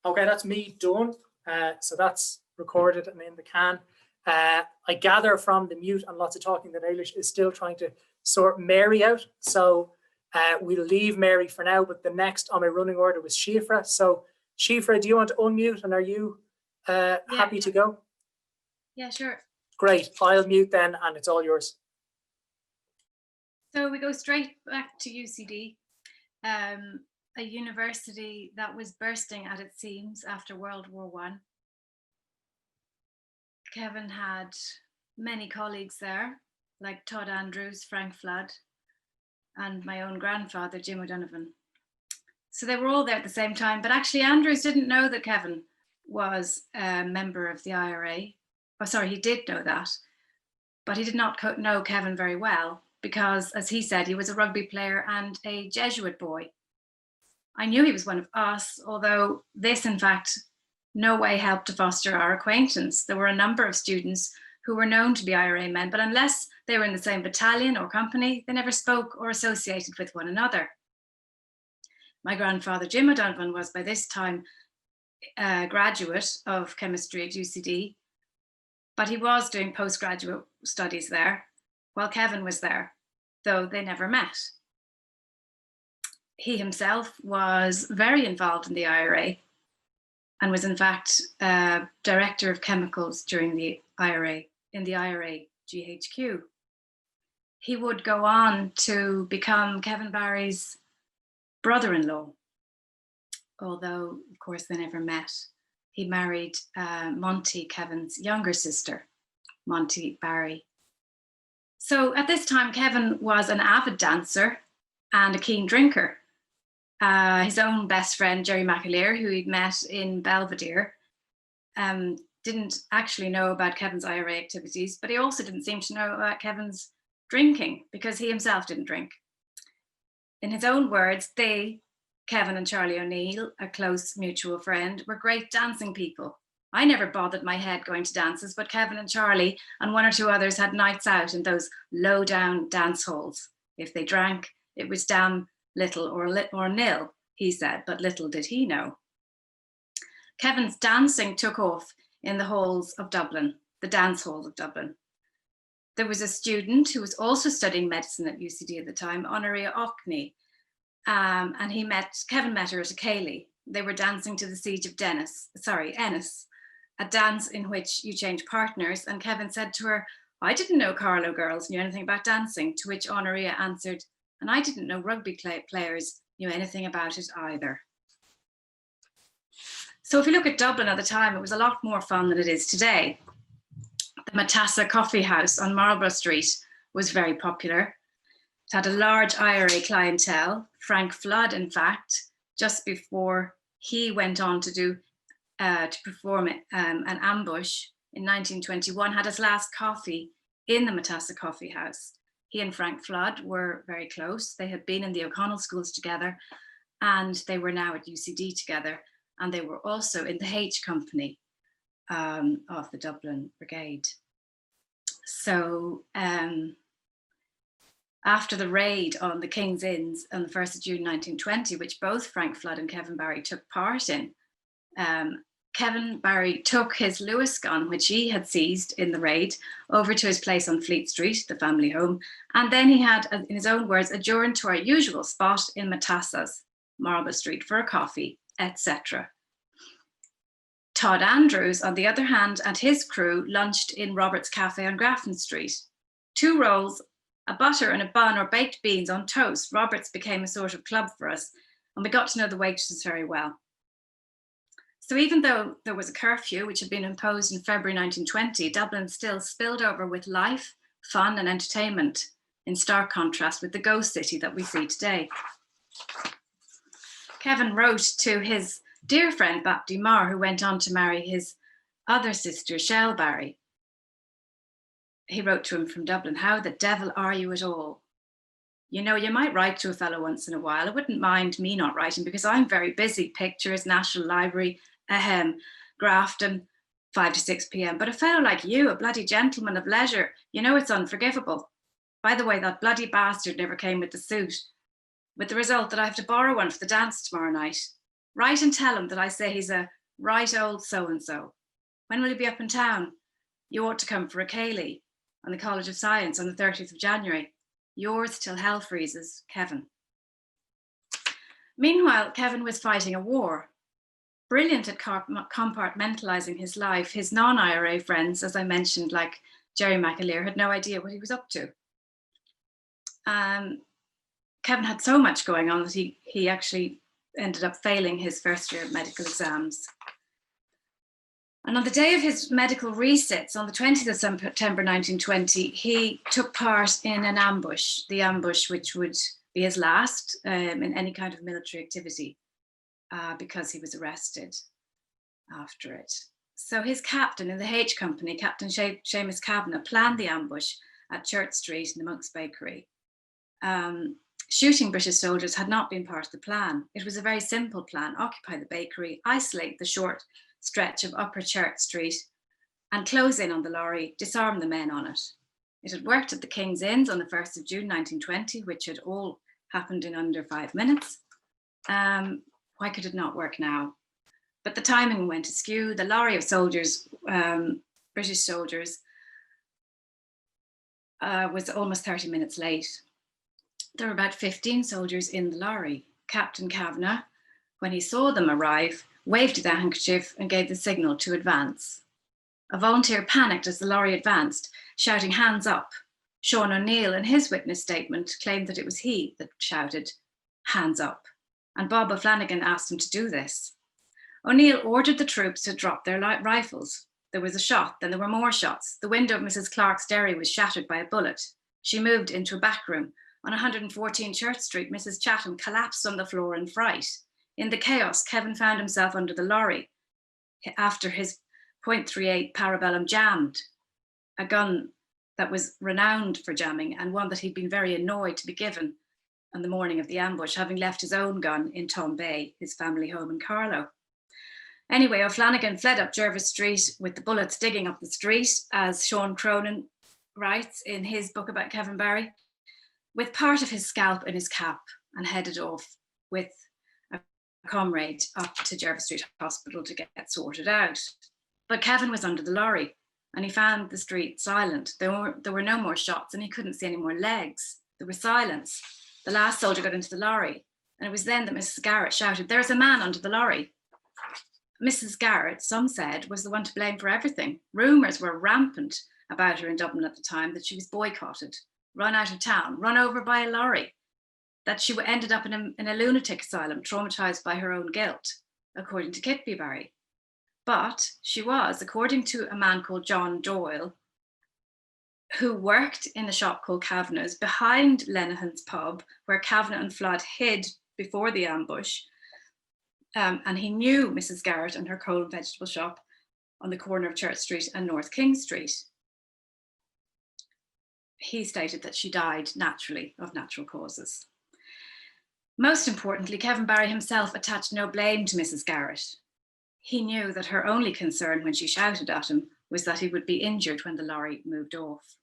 Okay, that's me done. So that's recorded and in the can. I gather from the mute and lots of talking that Eilish is still trying to sort Mary out. So we'll leave Mary for now, but the next on my running order was Síofra. So Síofra, do you want to unmute, and are you happy to go? Yeah, sure. Great, I'll mute then and it's all yours. So we go straight back to UCD, a university that was bursting at its seams after World War I. Kevin had many colleagues there, like Todd Andrews, Frank Flood, and my own grandfather, Jim O'Donovan. So they were all there at the same time, but actually Andrews didn't know that Kevin was a member of the IRA. Oh, sorry, he did know that, but he did not know Kevin very well because, as he said, he was a rugby player and a Jesuit boy. I knew he was one of us, although this, in fact, no way helped to foster our acquaintance. There were a number of students who were known to be IRA men, but unless they were in the same battalion or company, they never spoke or associated with one another. My grandfather, Jim O'Donovan, was by this time a graduate of chemistry at UCD, but he was doing postgraduate studies there while Kevin was there, though they never met. He himself was very involved in the IRA and was in fact director of chemicals during the IRA, in the IRA GHQ. He would go on to become Kevin Barry's brother-in-law, although of course they never met. He married Monty, Kevin's younger sister, Monty Barry. So at this time, Kevin was an avid dancer and a keen drinker. His own best friend, Jerry McAleer, who he'd met in Belvedere, didn't actually know about Kevin's IRA activities, but he also didn't seem to know about Kevin's drinking because he himself didn't drink. In his own words, they, Kevin and Charlie O'Neill, a close mutual friend, were great dancing people. I never bothered my head going to dances, but Kevin and Charlie and one or two others had nights out in those low-down dance halls. If they drank, it was damn little or nil, he said, but little did he know. Kevin's dancing took off in the halls of Dublin, the dance halls of Dublin. There was a student who was also studying medicine at UCD at the time, Honoria Orkney, and Kevin met her at a Cayley. They were dancing to the Siege of Ennis, a dance in which you change partners, and Kevin said to her, "I didn't know Carlow girls knew anything about dancing," to which Honoria answered, "And I didn't know rugby players knew anything about it either." So if you look at Dublin at the time, it was a lot more fun than it is today. The Matassa Coffee House on Marlborough Street was very popular. It had a large IRA clientele. Frank Flood, in fact, just before he went on to perform an ambush in 1921, had his last coffee in the Matassa Coffee House. He and Frank Flood were very close. They had been in the O'Connell schools together, and they were now at UCD together, and they were also in the H Company of the Dublin Brigade. So after the raid on the King's Inns on the 1st of June 1920, which both Frank Flood and Kevin Barry took part in, Kevin Barry took his Lewis gun, which he had seized in the raid, over to his place on Fleet Street, the family home. And then he had, in his own words, adjourned to our usual spot in Matassa's, Marlborough Street, for a coffee, etc. Todd Andrews, on the other hand, and his crew lunched in Robert's Cafe on Grafton Street. 2 rolls, a butter and a bun or baked beans on toast. Robert's became a sort of club for us, and we got to know the waitresses very well. So even though there was a curfew, which had been imposed in February 1920, Dublin still spilled over with life, fun and entertainment, in stark contrast with the ghost city that we see today. Kevin wrote to his dear friend Bapty Marr, who went on to marry his other sister, Shell Barry. He wrote to him from Dublin, "How the devil are you at all? You know, you might write to a fellow once in a while. I wouldn't mind me not writing because I'm very busy. Pictures, National Library, Grafton, 5 to 6 p.m. But a fellow like you, a bloody gentleman of leisure, you know it's unforgivable. By the way, that bloody bastard never came with the suit, with the result that I have to borrow one for the dance tomorrow night. Write and tell him that I say he's a right old so-and-so. When will he be up in town? You ought to come for a Cayley on the College of Science on the 30th of January. Yours till hell freezes, Kevin. Meanwhile, Kevin was fighting a war. Brilliant at compartmentalising his life, his non-IRA friends, as I mentioned, like Jerry McAleer, had no idea what he was up to. Kevin had so much going on that he actually ended up failing his first year medical exams. And on the day of his medical resits, on the 20th of September 1920, he took part in an ambush, the ambush which would be his last in any kind of military activity, because he was arrested after it. So his captain in the H Company, Captain Seamus Kavanagh, planned the ambush at Church Street in the Monk's Bakery. Shooting British soldiers had not been part of the plan. It was a very simple plan: occupy the bakery, isolate the short stretch of Upper Church Street, and close in on the lorry, disarm the men on it. It had worked at the King's Inns on the 1st of June 1920, which had all happened in under 5 minutes. Why could it not work now? But the timing went askew. The lorry of soldiers, British soldiers, was almost 30 minutes late. There were about 15 soldiers in the lorry. Captain Kavanagh, when he saw them arrive, waved the handkerchief and gave the signal to advance. A volunteer panicked as the lorry advanced, shouting, "Hands up." Sean O'Neill, in his witness statement, claimed that it was he that shouted, "Hands up," and Bob O'Flanagan asked him to do this. O'Neill ordered the troops to drop their rifles. There was a shot, then there were more shots. The window of Mrs. Clark's dairy was shattered by a bullet. She moved into a back room. On 114 Church Street, Mrs. Chatham collapsed on the floor in fright. In the chaos, Kevin found himself under the lorry after his .38 Parabellum jammed, a gun that was renowned for jamming and one that he'd been very annoyed to be given on the morning of the ambush, having left his own gun in Tom Bay, his family home in Carlow. Anyway, O'Flanagan fled up Jervis Street with the bullets digging up the street, as Sean Cronin writes in his book about Kevin Barry, with part of his scalp in his cap, and headed off with a comrade up to Jervis Street Hospital to get sorted out. But Kevin was under the lorry and he found the street silent. There were no more shots and he couldn't see any more legs. There was silence. The last soldier got into the lorry, and it was then that Mrs. Garrett shouted, "There's a man under the lorry." Mrs. Garrett, some said, was the one to blame for everything. Rumours were rampant about her in Dublin at the time that she was boycotted, run out of town, run over by a lorry, that she ended up in a lunatic asylum, traumatised by her own guilt, according to Kitby Barry. But she was, according to a man called John Doyle, who worked in a shop called Kavanagh's behind Lenihan's pub, where Kavanagh and Flood hid before the ambush. And he knew Mrs. Garrett and her coal and vegetable shop on the corner of Church Street and North King Street. He stated that she died naturally, of natural causes. Most importantly, Kevin Barry himself attached no blame to Mrs. Garrett. He knew that her only concern when she shouted at him was that he would be injured when the lorry moved off.